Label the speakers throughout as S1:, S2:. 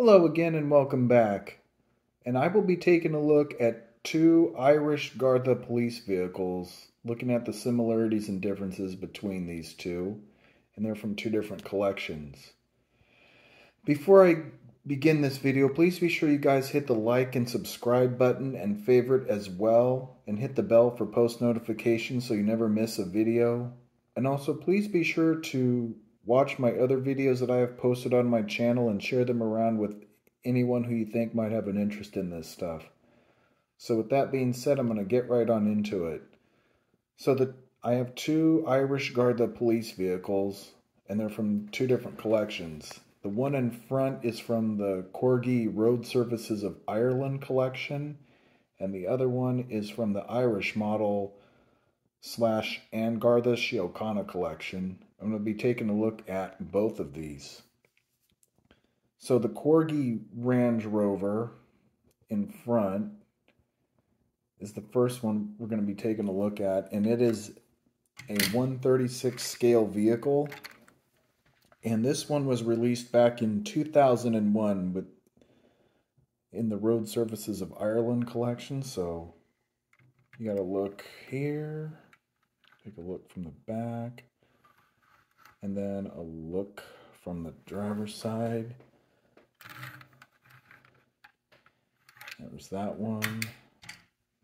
S1: Hello again and welcome back. And I will be taking a look at two Irish Garda police vehicles, looking at the similarities and differences between these two, and they're from two different collections. Before I begin this video, please be sure you guys hit the like and subscribe button and favorite as well, and hit the bell for post notifications so you never miss a video. And also please be sure to watch my other videos that I have posted on my channel and share them around with anyone who you think might have an interest in this stuff. So with that being said, I'm going to get right on into it. I have two Irish Garda police vehicles, and they're from two different collections. The one in front is from the Corgi Road Services of Ireland collection, and the other one is from the Irish model / Garda Siochana collection. I'm going to be taking a look at both of these. So the Corgi Range Rover in front is the first one we're going to be taking a look at, and it is a 1/36 scale vehicle. And this one was released back in 2001 in the Road Services of Ireland collection. So you got to look here, take a look from the back, and then a look from the driver's side. There's that one.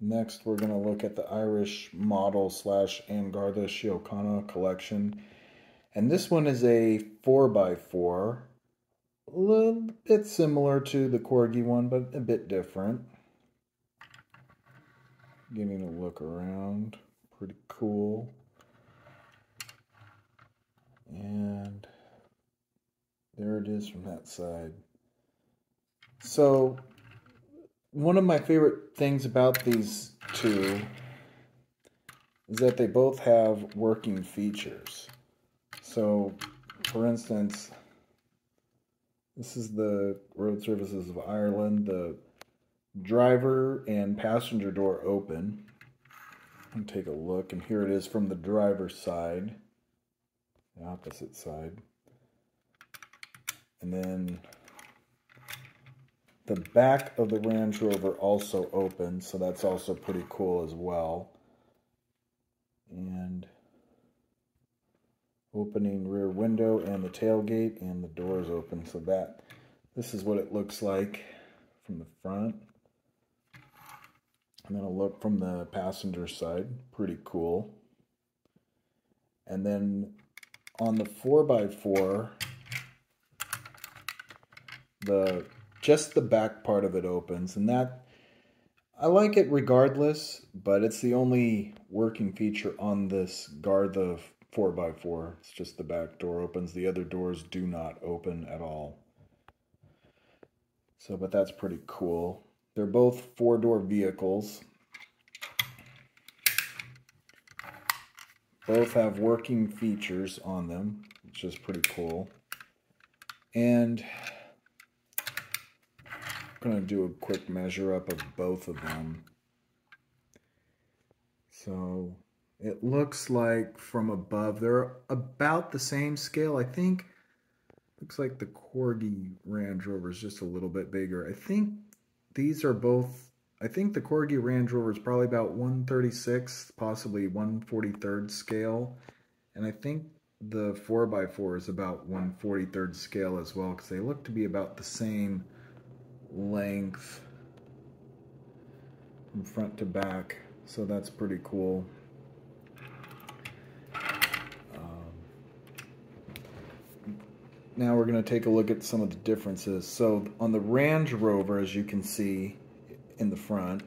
S1: Next, we're going to look at the Irish model / Garda Siochana collection. And this one is a 4x4. A little bit similar to the Corgi one, but a bit different. Getting a look around. Pretty cool. And there it is from that side. So, one of my favorite things about these two is that they both have working features. So, for instance, this is the Road Services of Ireland. The driver and passenger door open. And take a look, and here it is from the driver's side, the opposite side. And then the back of the Range Rover also opens, so that's also pretty cool as well. And opening rear window and the tailgate, and the doors open, so this is what it looks like from the front. And then a look from the passenger side, pretty cool. And then on the 4x4, just the back part of it opens, and that I like it regardless, but it's the only working feature on this Garda 4x4. It's just the back door opens. The other doors do not open at all. So, but that's pretty cool. They're both 4-door vehicles. Both have working features on them, which is pretty cool. And I'm going to do a quick measure up of both of them. So it looks like from above they're about the same scale. I think looks like the Corgi Range Rover is just a little bit bigger. I think these are both, I think the Corgi Range Rover is probably about 1/36, possibly 1/43 scale. And I think the 4x4 is about 1/43 scale as well, because they look to be about the same length from front to back. So that's pretty cool. Now we're going to take a look at some of the differences. So on the Range Rover, as you can see in the front,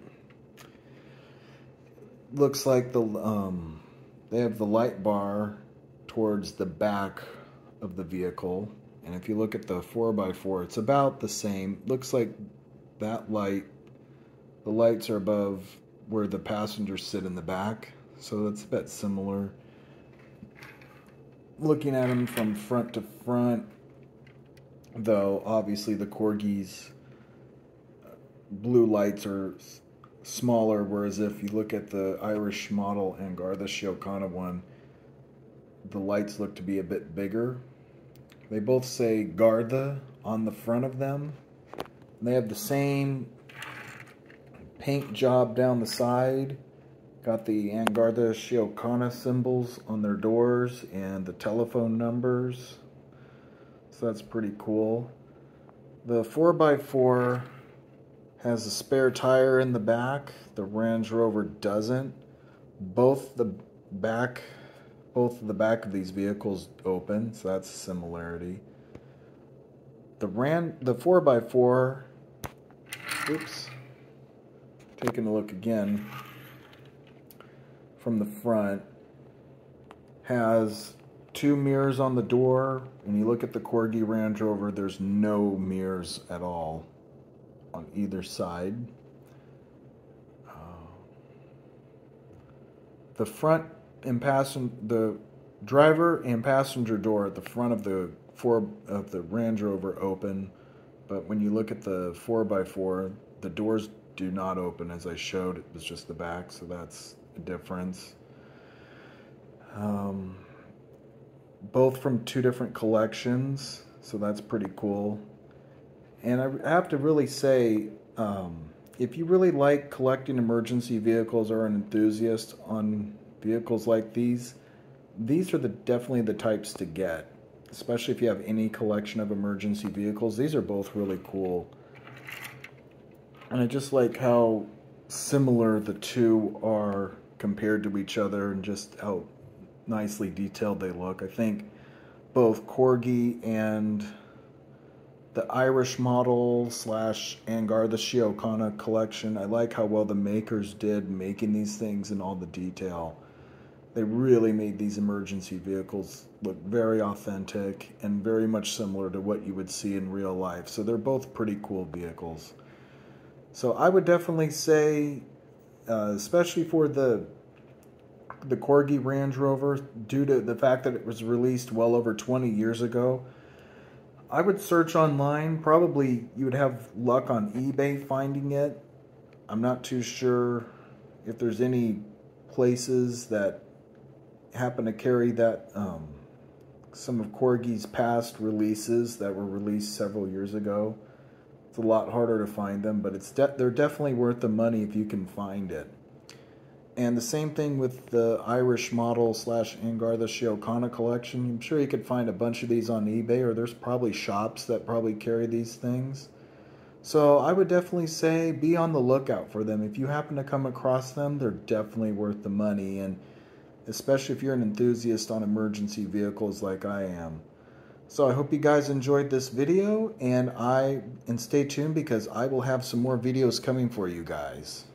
S1: looks like they have the light bar towards the back of the vehicle. And if you look at the 4x4, it's about the same. Looks like that the lights are above where the passengers sit in the back. So that's a bit similar. Looking at them from front to front, though, obviously the Corgi's blue lights are smaller, whereas if you look at the Irish model and Garda Siochana one, the lights look to be a bit bigger. They both say Garda on the front of them, They have the same paint job down the side. Got the Garda Siochana symbols on their doors and the telephone numbers. So that's pretty cool. The 4x4 has a spare tire in the back. The Range Rover doesn't. Both of the back of these vehicles open, so that's a similarity. The 4x4, oops, taking a look again from the front, has 2 mirrors on the door. When you look at the Corgi Range Rover, there's no mirrors at all on either side. The front and the driver and passenger door at the front of the Range Rover open, but when you look at the 4x4, the doors do not open. As I showed, it was just the back, so that's a difference. Both from 2 different collections, so that's pretty cool. And I have to really say, if you really like collecting emergency vehicles or an enthusiast on vehicles like these are definitely the types to get, especially if you have any collection of emergency vehicles. These are both really cool. And I just like how similar the two are compared to each other and just how nicely detailed they look. I think both Corgi and the Irish model / Garda Siochana collection, I like how well the makers did making these things and all the detail. They really made these emergency vehicles look very authentic and very much similar to what you would see in real life. So they're both pretty cool vehicles. So I would definitely say, especially for the Corgi Range Rover, due to the fact that it was released well over 20 years ago, I would search online. Probably you would have luck on eBay finding it. I'm not too sure if there's any places that happen to carry that some of Corgi's past releases that were released several years ago. It's a lot harder to find them, but they're definitely worth the money if you can find it. And the same thing with the Irish model / Garda Siochana collection. I'm sure you could find a bunch of these on eBay, or there's probably shops that probably carry these things. So I would definitely say be on the lookout for them. If you happen to come across them, they're definitely worth the money, and especially if you're an enthusiast on emergency vehicles like I am. So I hope you guys enjoyed this video, and stay tuned because I will have some more videos coming for you guys.